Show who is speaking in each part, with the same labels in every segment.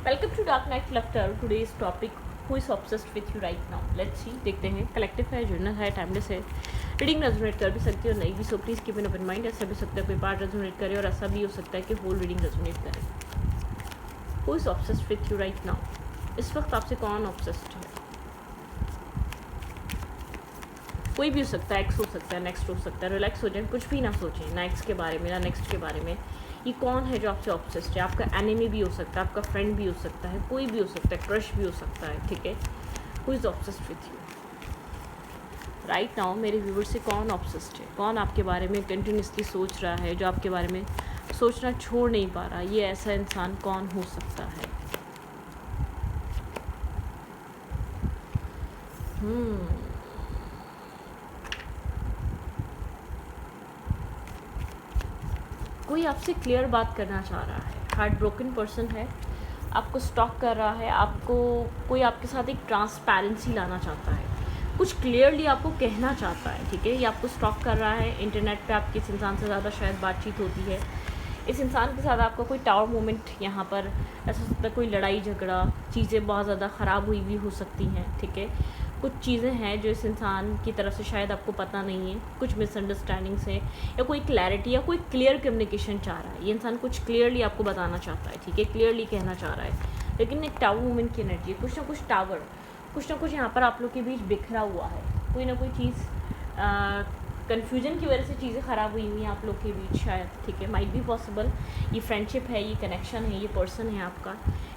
Speaker 1: Welcome to dark night laughter. Today's topic who is obsessed with you right now. Let's see, देखते हैं। Collective है, journal है, timeless है। Reading resonate कर भी सकती है और नहीं भी, so please keep an open mind. ऐसा भी सकता है कोई पार्ट रेजोनेट करे और ऐसा भी हो सकता है कि होल रीडिंग रेजोनेट करे। Who is obsessed with you right now. इस वक्त आपसे कौन ऑब्सेस्ड है? कोई भी हो सकता है, एक्स हो सकता है, नेक्स्ट हो सकता है। रिलैक्स हो जाए, कुछ भी ना सोचें, ना एक्स के बारे में ना नेक्स्ट के बारे में। ये कौन है जो आपसे ऑब्सेस्ड है? आपका एनिमी भी हो सकता है, आपका फ्रेंड भी हो सकता है, कोई भी हो सकता है, क्रश भी हो सकता है, ठीक है। Who is obsessed with you right now. मेरे व्यूवर से कौन ऑब्सेस्ड है? कौन आपके बारे में कंटिन्यूसली सोच रहा है, जो आपके बारे में सोचना छोड़ नहीं पा रहा? ये ऐसा इंसान कौन हो सकता है? कोई आपसे क्लियर बात करना चाह रहा है। हार्ट ब्रोकन पर्सन है, आपको स्टॉक कर रहा है, आपको कोई आपके साथ एक ट्रांसपेरेंसी लाना चाहता है, कुछ क्लियरली आपको कहना चाहता है, ठीक है। ये आपको स्टॉक कर रहा है। इंटरनेट पे आपकी इस इंसान से ज़्यादा शायद बातचीत होती है। इस इंसान के साथ आपका कोई टावर मोमेंट यहाँ पर ऐसा हो सकता है, कोई लड़ाई झगड़ा, चीज़ें बहुत ज़्यादा ख़राब हुई भी हो सकती हैं, ठीक है। कुछ चीज़ें हैं जो इस इंसान की तरफ से शायद आपको पता नहीं है, कुछ मिसअंडरस्टैंडिंग्स हैं, या कोई क्लैरिटी या कोई क्लियर कम्युनिकेशन चाह रहा है। ये इंसान कुछ क्लियरली आपको बताना चाहता है, ठीक है, क्लियरली कहना चाह रहा है। लेकिन एक टावर मोमेंट की एनर्जी, कुछ ना कुछ यहाँ पर आप लोग के बीच बिखरा हुआ है। कोई ना कोई चीज़ कन्फ्यूजन की वजह से चीज़ें ख़राब हुई हुई हैं आप लोग के बीच शायद, ठीक है। माइट बी पॉसिबल ये फ्रेंडशिप है, ये कनेक्शन है, ये पर्सन है आपका।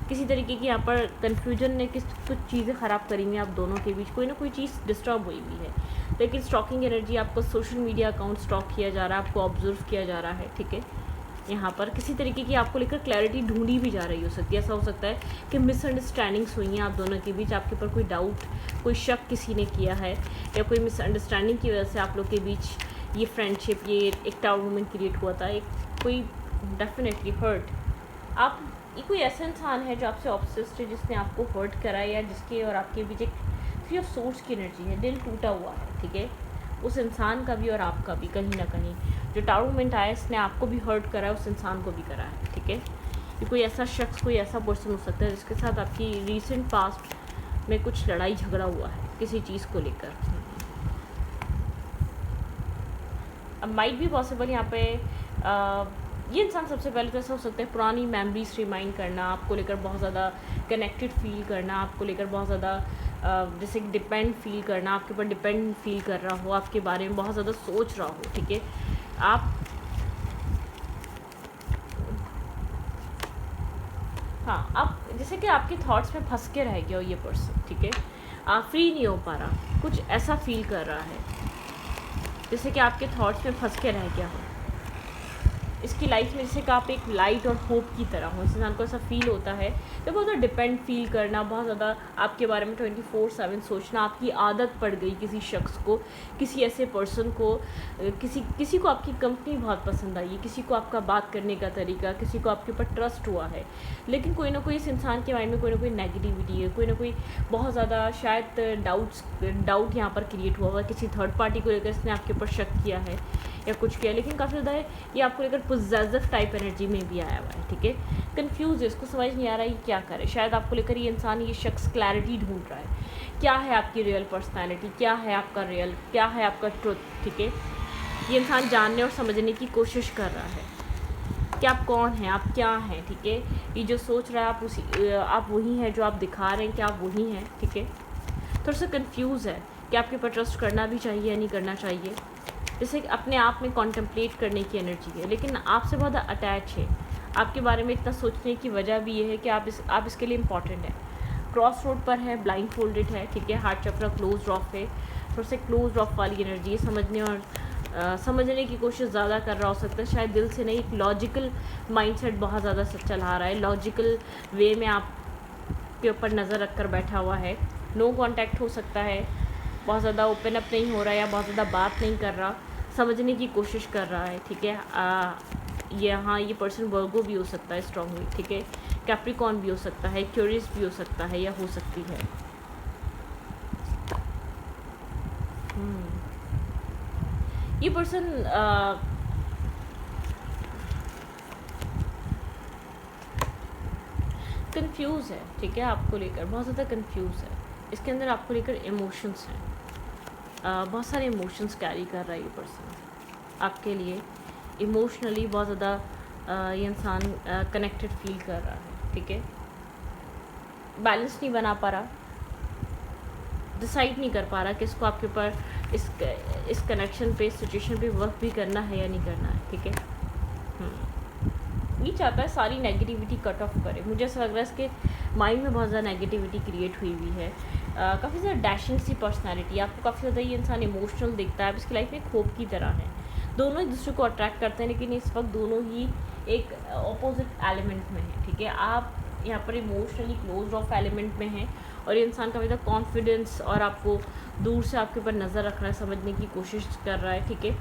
Speaker 1: किसी तरीके की यहाँ पर कन्फ्यूजन ने कुछ चीज़ें ख़राब करी हुई हैं आप दोनों के बीच। कोई ना कोई चीज़ डिस्टर्ब हुई हुई है। लेकिन स्टॉकिंग एनर्जी, आपका सोशल मीडिया अकाउंट स्टॉक किया जा रहा है, आपको ऑब्जर्व किया जा रहा है, ठीक है। यहाँ पर किसी तरीके की आपको लेकर क्लैरिटी ढूंढी भी जा रही हो सकती है। ऐसा हो सकता है कि मिसअंडरस्टैंडिंग्स हुई हैं आप दोनों के बीच, आपके ऊपर कोई डाउट, कोई शक किसी ने किया है, या कोई मिसअंडरस्टैंडिंग की वजह से आप लोग के बीच ये फ्रेंडशिप, ये एक टावर मोमेंट क्रिएट हुआ था। एक कोई डेफिनेटली हर्ट, आप ये कोई ऐसा इंसान है जो आपसे ऑब्सेस्ड है, जिसने आपको हर्ट करा है, या जिसके और आपके बीच एक फ्री ऑफ सोर्स की एनर्जी है, दिल टूटा हुआ है, ठीक है। उस इंसान का भी और आपका भी कहीं ना कहीं जो टावर मोमेंट आया, इसने आपको भी हर्ट करा है, उस इंसान को भी करा है, ठीक है। ये कोई ऐसा शख्स, कोई ऐसा पर्सन हो सकता है जिसके साथ आपकी रीसेंट पास्ट में कुछ लड़ाई झगड़ा हुआ है किसी चीज़ को लेकर। अब माइट भी पॉसिबल यहाँ पे ये इंसान सबसे पहले तो ऐसा हो सकता है पुरानी मेमोरीज रिमाइंड करना, आपको लेकर बहुत ज़्यादा कनेक्टेड फील करना, आपको लेकर बहुत ज़्यादा जैसे कि डिपेंड फील करना, आपके ऊपर डिपेंड फील कर रहा हो, आपके बारे में बहुत ज़्यादा सोच रहा हो, ठीक है। आप हाँ, आप जैसे कि आपके थॉट्स में फंस के रह गया हो ये पर्सन, ठीक है। आप फ्री नहीं हो पा रहा, कुछ ऐसा फील कर रहा है जैसे कि आपके थॉट्स में फंस के रह गया हो। इसकी लाइफ में जैसे कि आप एक लाइट और होप की तरह हो। इस इंसान को ऐसा फील होता है कि बहुत ज़्यादा डिपेंड फील करना, बहुत ज़्यादा आपके बारे में 24/7 सोचना आपकी आदत पड़ गई किसी शख्स को, किसी ऐसे पर्सन को। किसी को आपकी कंपनी बहुत पसंद आई है, किसी को आपका बात करने का तरीका, किसी को आपके ऊपर ट्रस्ट हुआ है। लेकिन कोई ना कोई इस इंसान के माइंड में कोई ना कोई नेगेटिविटी है, कोई ना कोई बहुत ज़्यादा शायद डाउट यहाँ पर क्रिएट हुआ है। किसी थर्ड पार्टी को लेकर इसने आपके ऊपर शक किया है या कुछ किया, लेकिन काफ़ी ज़्यादा ये आपको लेकर पॉजिटिव टाइप एनर्जी में भी आया हुआ है, ठीक है। कंफ्यूज है, इसको समझ नहीं आ रहा है ये क्या करे। शायद आपको लेकर ये इंसान, ये शख्स क्लैरिटी ढूंढ रहा है। क्या है आपकी रियल पर्सनैलिटी, क्या है आपका रियल, क्या है आपका ट्रुथ, ठीक है। ये इंसान जानने और समझने की कोशिश कर रहा है कि आप कौन हैं, आप क्या हैं, ठीक है। ये जो सोच रहा है आप वही हैं जो आप दिखा रहे हैं कि आप वही हैं, ठीक है। थोड़ा सा कन्फ्यूज़ है कि आपके ऊपर ट्रस्ट करना भी चाहिए या नहीं करना चाहिए। जैसे अपने आप में कॉन्टेम्पलेट करने की एनर्जी है, लेकिन आपसे बहुत अटैच है। आपके बारे में इतना सोचने की वजह भी ये है कि आप इसके लिए इम्पॉर्टेंट है। क्रॉस रोड पर है, ब्लाइंड फोल्डेड है, ठीक है। हार्ट चक्र क्लोज ऑफ है, थोड़ा सा क्लोज ऑफ वाली एनर्जी है। समझने की कोशिश ज़्यादा कर रहा हो सकता है, शायद दिल से नहीं, एक लॉजिकल माइंडसेट बहुत ज़्यादा चला रहा है। लॉजिकल वे में आपके ऊपर नज़र रख कर बैठा हुआ है। नो कॉन्टैक्ट हो सकता है, बहुत ज़्यादा ओपन अप नहीं हो रहा है, या बहुत ज़्यादा बात नहीं कर रहा, समझने की कोशिश कर रहा है, ठीक है। यहाँ ये पर्सन वर्गो भी हो सकता है स्ट्रांगली, ठीक है। कैप्रिकॉन भी हो सकता है, क्यूरियस भी हो सकता है, या हो सकती है। ये पर्सन कंफ्यूज है, ठीक है, आपको लेकर बहुत ज़्यादा कंफ्यूज है। इसके अंदर आपको लेकर इमोशंस हैं, बहुत सारे इमोशंस कैरी कर रहा है ये पर्सन आपके लिए। इमोशनली बहुत ज़्यादा ये इंसान कनेक्टेड फील कर रहा है, ठीक है। बैलेंस नहीं बना पा रहा, डिसाइड नहीं कर पा रहा कि इसको आपके ऊपर इस कनेक्शन पे, सिचुएशन पे वर्क भी करना है या नहीं करना है, ठीक है। ये चाहता है सारी नेगेटिविटी कट ऑफ करे। मुझे ऐसा लग रहा है इसके माइंड में बहुत ज़्यादा नेगेटिविटी क्रिएट हुई है। काफ़ी ज़्यादा डैशिंग सी पर्सनैलिटी, आपको काफ़ी ज़्यादा ये इंसान इमोशनल दिखता है। अब इसकी लाइफ में एक होप की तरह है, दोनों एक दूसरे को अट्रैक्ट करते हैं, लेकिन इस वक्त दोनों ही एक अपोजिट एलिमेंट में है, ठीक है। आप यहाँ पर इमोशनली क्लोज ऑफ एलिमेंट में हैं और ये इंसान काफ़ी ज़्यादा कॉन्फिडेंस और आपको दूर से आपके ऊपर नज़र रख रहा है, समझने की कोशिश कर रहा है, ठीक है।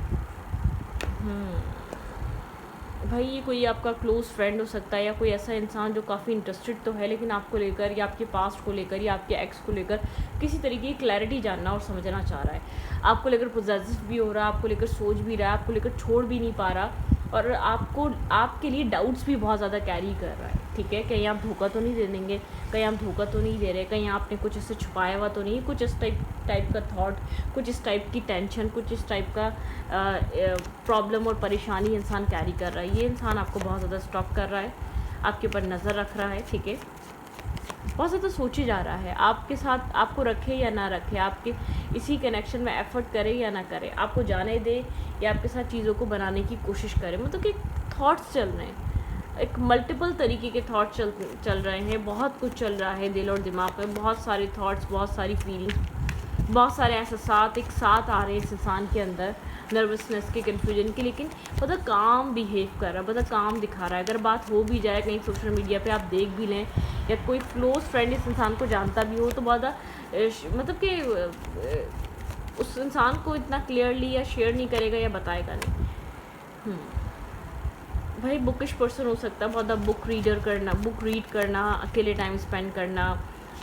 Speaker 1: भाई ये कोई आपका क्लोज़ फ्रेंड हो सकता है या कोई ऐसा इंसान जो काफ़ी इंटरेस्टेड तो है, लेकिन आपको लेकर या आपके पास्ट को लेकर या आपके एक्स को लेकर किसी तरीके की क्लैरिटी जानना और समझना चाह रहा है। आपको लेकर पोजेसिव भी हो रहा है, आपको लेकर सोच भी रहा है, आपको लेकर छोड़ भी नहीं पा रहा, और आपको आपके लिए डाउट्स भी बहुत ज़्यादा कैरी कर रहा है, ठीक है। कहीं आप धोखा तो नहीं दे देंगे, कहीं आप धोखा तो नहीं दे रहे, कहीं आपने कुछ इससे छुपाया हुआ तो नहीं, कुछ इस टाइप का थॉट, कुछ इस टाइप की टेंशन, कुछ इस टाइप का प्रॉब्लम और परेशानी इंसान कैरी कर रहा है। ये इंसान आपको बहुत ज़्यादा स्टॉप कर रहा है, आपके ऊपर नज़र रख रहा है, ठीक है। बहुत ज़्यादा सोचे जा रहा है आपके साथ, आपको रखे या ना रखे, आपके इसी कनेक्शन में एफर्ट करे या ना करे, आपको जाने दे या आपके साथ चीज़ों को बनाने की कोशिश करे। मतलब कि थॉट्स चल रहे हैं, एक मल्टीपल तरीके के थॉट्स चल रहे हैं, बहुत कुछ चल रहा है दिल और दिमाग में, बहुत सारे थॉट्स, बहुत सारी फीलिंग्स, बहुत सारे एहसास एक साथ आ रहे हैं इस इंसान के अंदर, नर्वसनेस के, कन्फ्यूजन के, लेकिन बहुत काम बिहेव कर रहा है, बहुत काम दिखा रहा है। अगर बात हो भी जाए कहीं सोशल मीडिया पे आप देख भी लें या कोई क्लोज़ फ्रेंड इस इंसान को जानता भी हो, तो बहुत मतलब कि उस इंसान को इतना क्लियरली या शेयर नहीं करेगा या बताएगा नहीं। भाई बुकिश पर्सन हो सकता है, बहुत बुक रीड करना, अकेले टाइम स्पेंड करना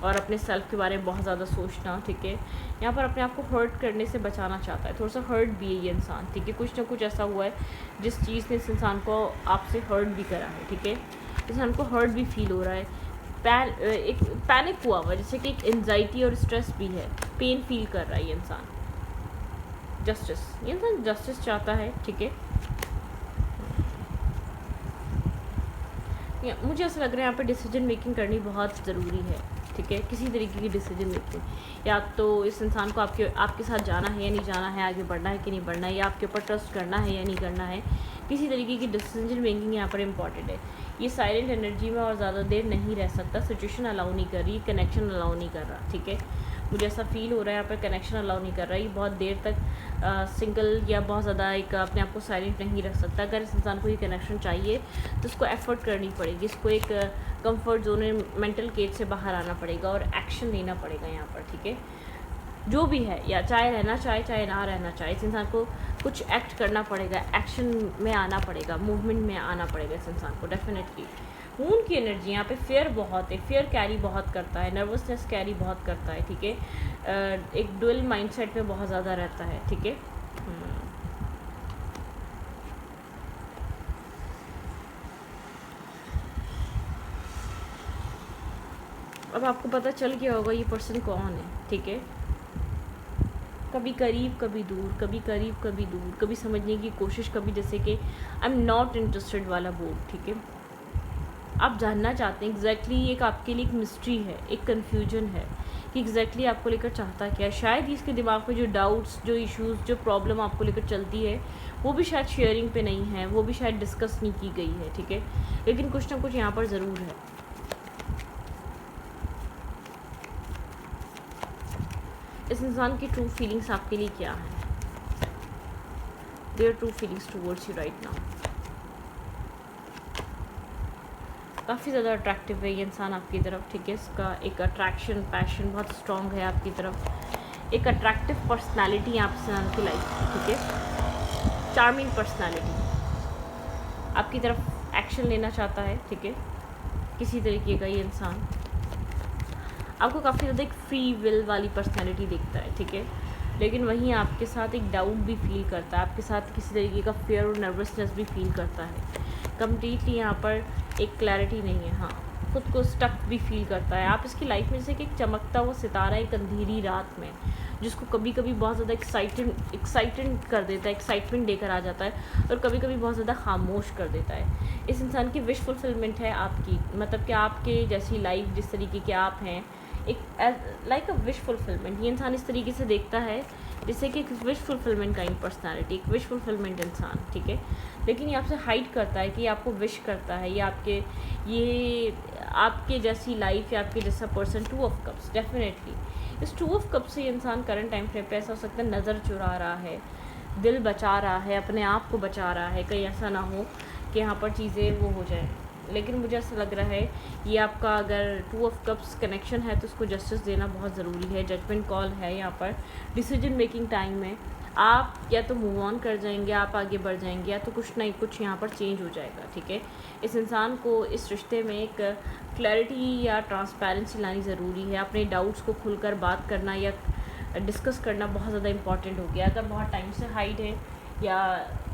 Speaker 1: और अपने सेल्फ के बारे में बहुत ज़्यादा सोचना, ठीक है। यहाँ पर अपने आप को हर्ट करने से बचाना चाहता है, थोड़ा सा हर्ट भी है ये इंसान, ठीक है। कुछ ना कुछ ऐसा हुआ है जिस चीज़ ने इस इंसान को आपसे हर्ट भी करा है, ठीक है। इस इंसान को हर्ट भी फील हो रहा है, एक पैनिक हुआ हुआ, जैसे कि एक एंजाइटी और स्ट्रेस भी है, पेन फील कर रहा है ये इंसान। ये इंसान जस्टिस चाहता है, ठीक है। मुझे ऐसा लग रहा है यहाँ पर डिसीजन मेकिंग करनी बहुत ज़रूरी है, ठीक है। किसी तरीके की डिसीजन मेकिंग, या तो इस इंसान को आपके साथ जाना है या नहीं जाना है, आगे बढ़ना है कि नहीं बढ़ना है, या आपके ऊपर ट्रस्ट करना है या नहीं करना है, किसी तरीके की डिसीजन मेकिंग यहाँ पर इम्पॉर्टेंट है। ये साइलेंट एनर्जी में और ज़्यादा देर नहीं रह सकता, सिचुएशन अलाउ नहीं कर रही, कनेक्शन अलाउ नहीं कर रहा, ठीक है। मुझे ऐसा फील हो रहा है यहाँ पर कनेक्शन अलाउ नहीं कर रहा है, ये बहुत देर तक सिंगल या बहुत ज़्यादा एक अपने आप को साइलेंट नहीं रख सकता। अगर इस इंसान को ये कनेक्शन चाहिए तो उसको एफर्ट करनी पड़ेगी, इसको एक कंफर्ट जोन में, मेंटल केज से बाहर आना पड़ेगा और एक्शन लेना पड़ेगा यहाँ पर, ठीक है। जो भी है, या चाहे रहना चाहे चाहे ना रहना चाहे, इस इंसान को कुछ एक्ट करना पड़ेगा, एक्शन में आना पड़ेगा, मूवमेंट में आना पड़ेगा इस इंसान को डेफिनेटली। मून की एनर्जी यहाँ पे फेयर बहुत है, फेयर कैरी बहुत करता है, नर्वसनेस कैरी बहुत करता है, ठीक है। एक डुअल माइंडसेट में बहुत ज़्यादा रहता है, ठीक है। अब आपको पता चल गया होगा ये पर्सन कौन है, ठीक है। कभी करीब कभी दूर, कभी करीब कभी दूर, कभी समझने की कोशिश, कभी जैसे कि आई एम नॉट इंटरेस्टेड वाला बोर्ड, ठीक है। आप जानना चाहते हैं एग्जैक्टली, एक आपके लिए एक मिस्ट्री है, एक कन्फ्यूजन है कि एग्जैक्टली आपको लेकर चाहता क्या है। शायद इसके दिमाग में जो डाउट्स, जो इश्यूज़, जो प्रॉब्लम आपको लेकर चलती है, वो भी शायद शेयरिंग पे नहीं है, वो भी शायद डिस्कस नहीं की गई है, ठीक है। लेकिन कुछ ना कुछ यहाँ पर ज़रूर है। इस इंसान की ट्रू फीलिंग्स आपके लिए क्या है? Their true feelings towards you right now. काफ़ी ज़्यादा अट्रैक्टिव है ये इंसान आपकी तरफ, ठीक है। इसका एक अट्रैक्शन, पैशन बहुत स्ट्रॉन्ग है आपकी तरफ, एक अट्रैक्टिव पर्सनालिटी है आपके इंसान की लाइफ में, ठीक है। चार्मिंग पर्सनालिटी, आपकी तरफ एक्शन लेना चाहता है, ठीक है। किसी तरीके का ये इंसान आपको काफ़ी ज़्यादा एक फ्री विल वाली पर्सनालिटी दिखता है, ठीक है। लेकिन वहीं आपके साथ एक डाउट भी फील करता है, आपके साथ किसी तरीके का फेयर और नर्वसनेस भी फील करता है। कम्प्लीटली यहाँ पर एक क्लैरिटी नहीं है। हाँ, खुद को स्टक भी फील करता है। आप इसकी लाइफ में जैसे कि एक चमकता हुआ सितारा एक अंधेरी रात में, जिसको कभी कभी बहुत ज़्यादा एक्साइटेड कर देता है, एक्साइटमेंट देकर आ जाता है, और कभी कभी बहुत ज़्यादा खामोश कर देता है। इस इंसान की विश फुलफिलमेंट है आपकी, मतलब कि आपके जैसी लाइफ जिस तरीके के आप हैं, एक लाइक अ विश फुलफिलमेंट। ये इंसान इस तरीके से देखता है जैसे कि एक विश फुलफिलमेंट का पर्सनालिटी, एक विश फुलफिलमेंट इंसान, ठीक है। लेकिन ये आपसे हाइड करता है कि ये आपको विश करता है, ये आपके जैसी लाइफ या आपके जैसा पर्सन। 2 ऑफ कप्स, डेफिनेटली इस 2 ऑफ कप्स से इंसान करंट टाइम फ्रेम पे ऐसा हो सकता है नज़र चुरा रहा है, दिल बचा रहा है, अपने आप को बचा रहा है, कहीं ऐसा ना हो कि यहाँ पर चीज़ें वो हो जाए। लेकिन मुझे ऐसा लग रहा है ये आपका अगर 2 ऑफ कप्स कनेक्शन है तो उसको जस्टिस देना बहुत ज़रूरी है। जजमेंट कॉल है यहाँ पर, डिसीजन मेकिंग टाइम में आप या तो मूव ऑन कर जाएंगे, आप आगे बढ़ जाएंगे, या तो कुछ नहीं कुछ यहाँ पर चेंज हो जाएगा, ठीक है। इस इंसान को इस रिश्ते में एक क्लैरिटी या ट्रांसपेरेंसी लानी ज़रूरी है। अपने डाउट्स को खुलकर बात करना या डिस्कस करना बहुत ज़्यादा इंपॉर्टेंट हो गया। अगर बहुत टाइम से हाइड है या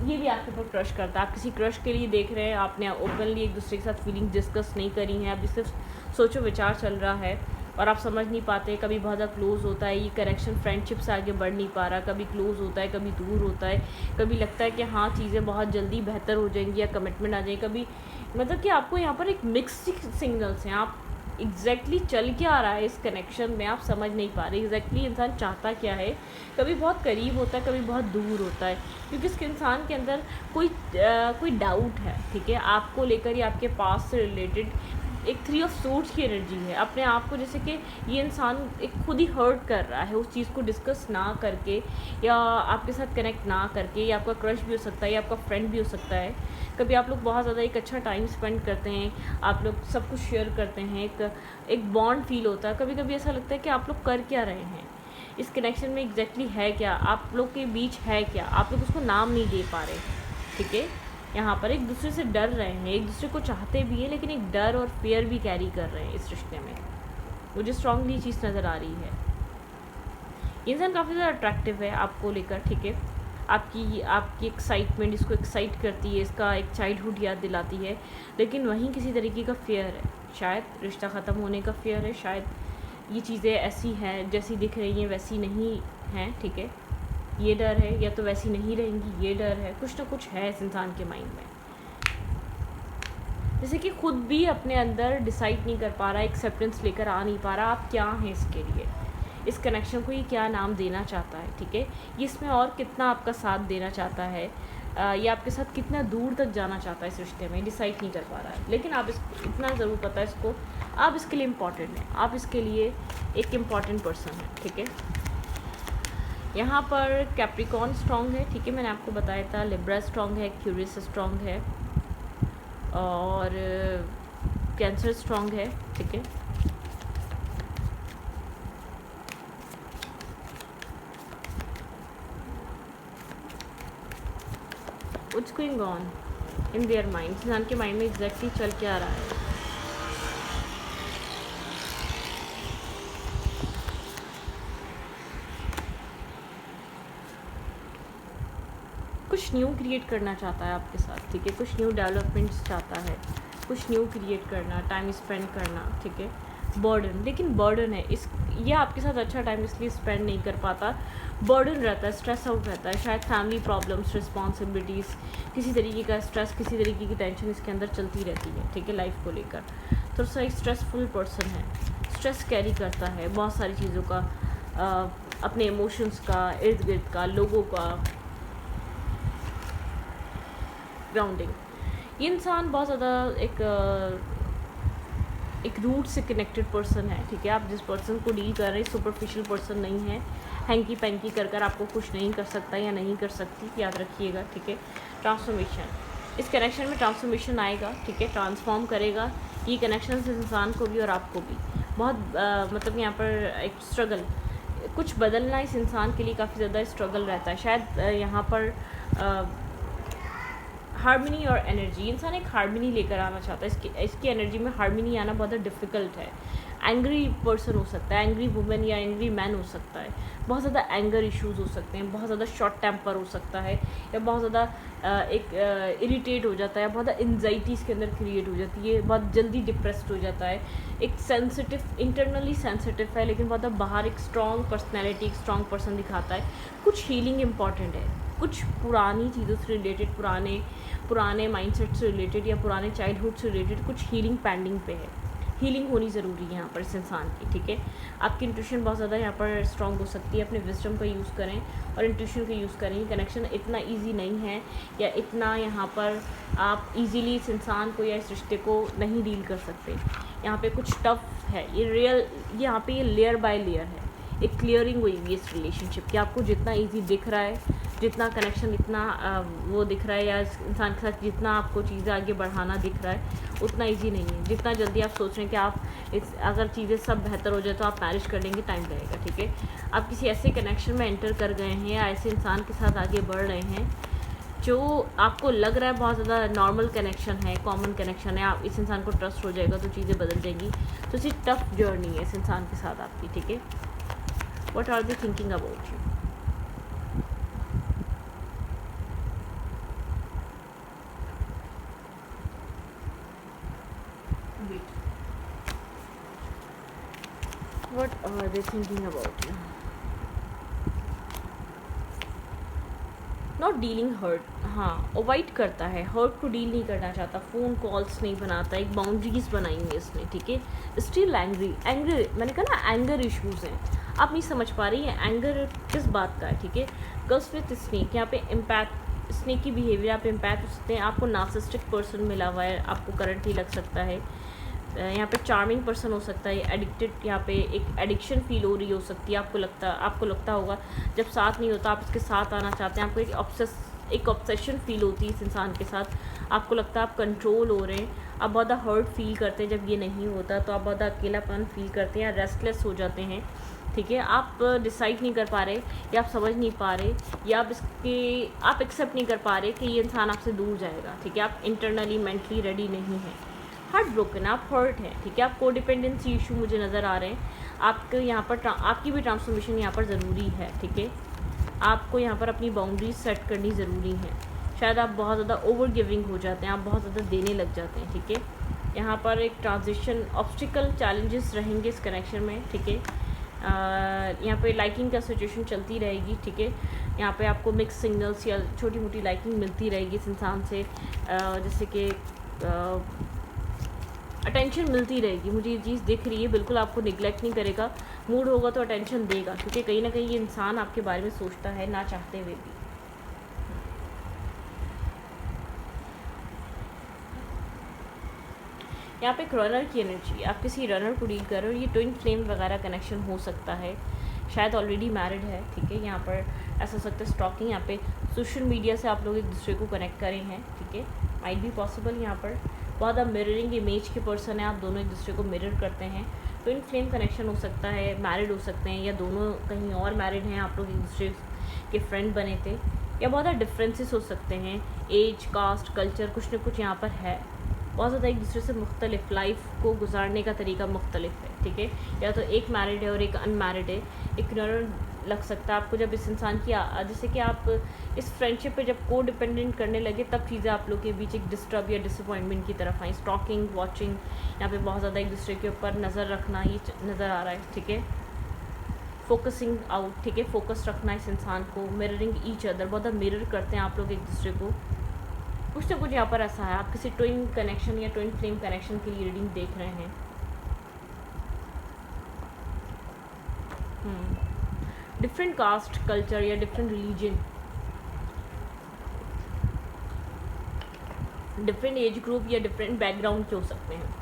Speaker 1: ये भी आपके ऊपर क्रश करता है, आप किसी क्रश के लिए देख रहे हैं, आपने ओपनली एक दूसरे के साथ फीलिंग डिस्कस नहीं करी हैं, अभी सिर्फ सोचो विचार चल रहा है और आप समझ नहीं पाते, कभी बहुत ज़्यादा क्लोज होता है ये कनेक्शन, फ्रेंडशिप से आगे बढ़ नहीं पा रहा, कभी क्लोज होता है, कभी दूर होता है, कभी लगता है कि हाँ चीज़ें बहुत जल्दी बेहतर हो जाएंगी या कमिटमेंट आ जाएगी, कभी मतलब कि आपको यहाँ पर एक मिक्स्ड सिग्नल्स हैं। आप एग्जैक्टली चल क्या आ रहा है इस कनेक्शन में आप समझ नहीं पा रहे, एग्जैक्टली इंसान चाहता क्या है। कभी बहुत करीब होता है, कभी बहुत दूर होता है, क्योंकि इसके इंसान के अंदर कोई डाउट है, ठीक है, आपको लेकर या आपके पास से रिलेटेड। एक 3 ऑफ सोर्ड्स की एनर्जी है, अपने आप को जैसे कि ये इंसान एक खुद ही हर्ट कर रहा है उस चीज़ को डिस्कस ना करके या आपके साथ कनेक्ट ना करके। या आपका क्रश भी हो सकता है या आपका फ्रेंड भी हो सकता है। कभी आप लोग बहुत ज़्यादा एक अच्छा टाइम स्पेंड करते हैं, आप लोग सब कुछ शेयर करते हैं, एक बॉन्ड फील होता है। कभी कभी ऐसा लगता है कि आप लोग कर क्या रहे हैं, इस कनेक्शन में एग्जैक्टली है क्या, आप लोग के बीच है क्या, आप लोग उसको नाम नहीं दे पा रहे, ठीक है। यहाँ पर एक दूसरे से डर रहे हैं, एक दूसरे को चाहते भी हैं, लेकिन एक डर और फियर भी कैरी कर रहे हैं इस रिश्ते में। मुझे स्ट्रांगली चीज़ नज़र आ रही है। ये इंसान काफ़ी ज़्यादा अट्रैक्टिव है आपको लेकर, ठीक है। आपकी एक्साइटमेंट इसको एक्साइट करती है, इसका एक चाइल्डहुड याद दिलाती है, लेकिन वहीं किसी तरीके का फियर है, शायद रिश्ता ख़त्म होने का फियर है, शायद ये चीज़ें ऐसी हैं जैसी दिख रही हैं वैसी नहीं हैं, ठीक है, ये डर है, या तो वैसी नहीं रहेंगी ये डर है, कुछ ना कुछ है इस इंसान के माइंड में, जैसे कि खुद भी अपने अंदर डिसाइड नहीं कर पा रहा, एक्सेप्टेंस लेकर आ नहीं पा रहा आप क्या हैं इसके लिए, इस कनेक्शन को ये क्या नाम देना चाहता है, ठीक है, ये इसमें और कितना आपका साथ देना चाहता है, या आपके साथ कितना दूर तक जाना चाहता है इस रिश्ते में, डिसाइड नहीं कर पा रहा है। लेकिन आप इतना ज़रूर पता है इसको, आप इसके लिए इम्पॉर्टेंट हैं, आप इसके लिए एक इम्पॉर्टेंट पर्सन है, ठीक है। यहाँ पर कैप्रिकॉर्न स्ट्रॉन्ग है, ठीक है, मैंने आपको बताया था, लिब्रा स्ट्रॉन्ग है, क्यूरियस स्ट्रॉन्ग है, और कैंसर स्ट्रॉन्ग है, ठीक है। What's going on in their mind, इंसान के माइंड में एग्जैक्टली चल के आ रहा है। कुछ न्यू क्रिएट करना चाहता है आपके साथ, ठीक है, कुछ न्यू डेवलपमेंट्स चाहता है, कुछ न्यू क्रिएट करना, टाइम स्पेंड करना, ठीक है। बर्डन, लेकिन बर्डन है ये आपके साथ अच्छा टाइम इसलिए स्पेंड नहीं कर पाता, बर्डन रहता है, स्ट्रेस आउट रहता है, शायद फैमिली प्रॉब्लम्स, रिस्पॉन्सिबिलिटीज़, किसी तरीके का स्ट्रेस, किसी तरीके की टेंशन इसके अंदर चलती रहती है, ठीक है, लाइफ को लेकर। थोड़ा सा एक स्ट्रेसफुल पर्सन है, स्ट्रेस कैरी करता है बहुत सारी चीज़ों का, अपने इमोशंस का, इर्द गिर्द का, लोगों का, ग्राउंडिंग। ये इंसान बहुत ज़्यादा एक रूट से कनेक्टेड पर्सन है, ठीक है। आप जिस पर्सन को डील कर रहे हैं सुपरफिशियल पर्सन नहीं है, हैंकी पैंकी कर आपको कुछ नहीं कर सकता या नहीं कर सकती, याद रखिएगा, ठीक है। ट्रांसफॉर्मेशन, इस कनेक्शन में ट्रांसफॉर्मेशन आएगा, ठीक है, ट्रांसफॉर्म करेगा ये कनेक्शन इस इंसान को भी और आपको भी। बहुत मतलब यहाँ पर एक स्ट्रगल, कुछ बदलना इस इंसान के लिए काफ़ी ज़्यादा स्ट्रगल रहता है। शायद यहाँ पर हार्मनी और एनर्जी, इंसान एक हार्मनी लेकर आना चाहता है, इसकी एनर्जी में हार्मनी आना बहुत डिफ़िकल्ट है। एंग्री पर्सन हो सकता है, एंग्री वुमेन या एंग्री मैन हो सकता है, बहुत ज़्यादा एंगर इश्यूज़ हो सकते हैं, बहुत ज़्यादा शॉर्ट टेम्पर हो सकता है, या बहुत ज़्यादा इरिटेट हो जाता है, बहुत ज़्यादा एनजाइटी इसके अंदर क्रिएट हो जाती है, बहुत जल्दी डिप्रेस्ड हो जाता है, एक सेंसिटिव, इंटरनली सेंसिटिव है लेकिन बहुत बाहर एक स्ट्रॉन्ग पर्सनैलिटी, एक स्ट्रॉन्ग पर्सन दिखाता है। कुछ हीलिंग इंपॉर्टेंट है, कुछ पुरानी चीज़ों से रिलेटेड, पुराने माइंडसेट से रिलेटेड या पुराने चाइल्डहुड से रिलेटेड कुछ हीलिंग पेंडिंग पे है। हीलिंग होनी ज़रूरी है यहाँ पर इस इंसान की, ठीक है। आपकी इंट्यूशन बहुत ज़्यादा यहाँ पर स्ट्रॉन्ग हो सकती है, अपने विजडम का यूज़ करें और इंट्यूशन का यूज़ करें। कनेक्शन इतना इजी नहीं है या इतना यहाँ पर आप इजीली इस इंसान को या इस रिश्ते को नहीं डील कर सकते। यहाँ पे कुछ टफ है, ये रियल, यहाँ पे ये लेयर बाय लेयर है, एक क्लियरिंग हुई हुई इस रिलेशनशिप की। आपको जितना ईजी दिख रहा है, जितना कनेक्शन इतना वो दिख रहा है, या इस इंसान के साथ जितना आपको चीज़ें आगे बढ़ाना दिख रहा है, उतना इजी नहीं है। जितना जल्दी आप सोच रहे हैं कि आप अगर चीज़ें सब बेहतर हो जाए तो आप मैरिज कर लेंगे, टाइम लगेगा, ठीक है। आप किसी ऐसे कनेक्शन में एंटर कर गए हैं या ऐसे इंसान के साथ आगे बढ़ रहे हैं जो आपको लग रहा है बहुत ज़्यादा नॉर्मल कनेक्शन है, कॉमन कनेक्शन है, आप इस इंसान को ट्रस्ट हो जाएगा तो चीज़ें बदल जाएंगी। तो इसी टफ जर्नी है इस इंसान के साथ आपकी, ठीक है। What are they thinking about you? What are they thinking about you? Not dealing hurt, हाँ अवॉइड करता है, हर्ट को डील नहीं करना चाहता, फ़ोन कॉल्स नहीं बनाता, एक बाउंड्रीज बनाई है इसने, ठीक है। स्टिल एंग्री, मैंने कहा ना एंगर इश्यूज़ हैं, आप नहीं समझ पा रही हैं एंगर किस बात का है, ठीक है। गर्ल्स विथ स्नेक, यहाँ पे इम्पैक्ट, स्नेक की बिहेवियर आप इम्पैक्ट हो सकते हैं। आपको नार्सिसिस्टिक पर्सन मिला हुआ है, आपको करंटली लग सकता है। यहाँ पे चार्मिंग पर्सन हो सकता है, एडिक्टेड, यहाँ पे एक एडिक्शन फील हो रही हो सकती है। आपको लगता होगा जब साथ नहीं होता आप इसके साथ आना चाहते हैं, आपको एक ऑब्सेशन फील होती है इस इंसान के साथ, आपको लगता है आप कंट्रोल हो रहे हैं, आप बहुत हर्ट फील करते हैं जब ये नहीं होता, तो आप बहुत अकेलापन फील करते हैं या रेस्टलेस हो जाते हैं, ठीक है। आप डिसाइड नहीं कर पा रहे, या आप समझ नहीं पा रहे, या आप एक्सेप्ट नहीं कर पा रहे कि ये इंसान आपसे दूर जाएगा, ठीक है। आप इंटरनली मेंटली रेडी नहीं हैं, हार्ट ब्रोकन, आप हर्ट हैं, ठीक है। आप को डिपेंडेंसी इशू मुझे नज़र आ रहे हैं। आपके यहाँ पर आपकी भी ट्रांसफॉर्मेशन यहाँ पर ज़रूरी है, ठीक है। आपको यहाँ पर अपनी बाउंड्रीज सेट करनी ज़रूरी है। शायद आप बहुत ज़्यादा ओवर गिविंग हो जाते हैं, आप बहुत ज़्यादा देने लग जाते हैं, ठीक है। यहाँ पर एक ट्रांजिशन, ऑब्स्टिकल, चैलेंजेस रहेंगे इस कनेक्शन में, ठीक है। यहाँ पे लाइकिंग का सिचुएशन चलती रहेगी, ठीक है। यहाँ पे आपको मिक्स सिग्नल्स या छोटी मोटी लाइकिंग मिलती रहेगी इस इंसान से, जैसे कि अटेंशन मिलती रहेगी, मुझे ये चीज़ दिख रही है। बिल्कुल आपको निगलेक्ट नहीं करेगा, मूड होगा तो अटेंशन देगा, क्योंकि कहीं ना कहीं ये इंसान आपके बारे में सोचता है ना चाहते हुए भी। यहाँ पे एक रनर की एनर्जी, आप किसी रनर को डील कर रहे हो, ये ट्विन फ्लेम वगैरह कनेक्शन हो सकता है, शायद ऑलरेडी मैरिड है, ठीक है। यहाँ पर ऐसा हो सकता है स्टॉकिंग, यहाँ पे सोशल मीडिया से आप लोग एक दूसरे को कनेक्ट करें हैं, ठीक है, माइट बी पॉसिबल। यहाँ पर बहुत आप मिररिंग इमेज के पर्सन है, आप दोनों एक दूसरे को मिरर करते हैं, ट्विन फ्लेम कनेक्शन हो सकता है, मैरिड हो सकते हैं, या दोनों कहीं और मैरिड हैं, आप लोग एक दूसरे के फ्रेंड बने थे, या बहुत ज़्यादा डिफरेंसेस हो सकते हैं, एज, कास्ट, कल्चर, कुछ ना कुछ यहाँ पर है, बहुत ज़्यादा एक दूसरे से मुख्तलिफ, लाइफ को गुजारने का तरीका मुख्तलिफ है, ठीक है। या तो एक मैरिड है और एक अनमैरिड है, एक नर लग सकता है आपको जब इस इंसान की जैसे कि आप इस फ्रेंडशिप पे जब को डिपेंडेंट करने लगे, तब चीज़ें आप लोग के बीच एक डिस्टर्ब या डिसअपॉइंटमेंट की तरफ आई। स्टॉकिंग, वॉचिंग, यहाँ पे बहुत ज़्यादा एक दूसरे के ऊपर नज़र रखना, ये नज़र आ रहा है, ठीक है। फोकसिंग आउट, ठीक है, फोकस रखना इस इंसान को, मिररिंग ईच अदर, बहुत मिरर करते हैं आप लोग एक दूसरे को, कुछ ना कुछ यहाँ पर ऐसा है। आप किसी ट्विन कनेक्शन या ट्विन फ्लेम कनेक्शन की रीडिंग देख रहे हैं। डिफरेंट कास्ट, कल्चर या different religion, different age group या डिफरेंट बैकग्राउंड के हो सकते हैं।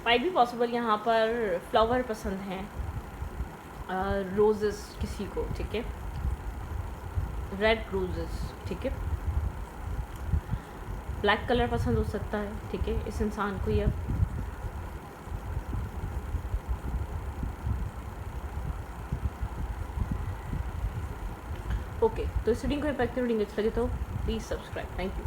Speaker 1: माइट भी पॉसिबल यहाँ पर फ्लावर पसंद हैं, रोजेस किसी को, ठीक है, रेड रोजेस, ठीक है, ब्लैक कलर पसंद हो सकता है, ठीक है, इस इंसान को। यह ओके, तो इस रीडिंग को इम्पैक्टिव रीडिंग अच्छी लगे तो प्लीज़ सब्सक्राइब। Thank you.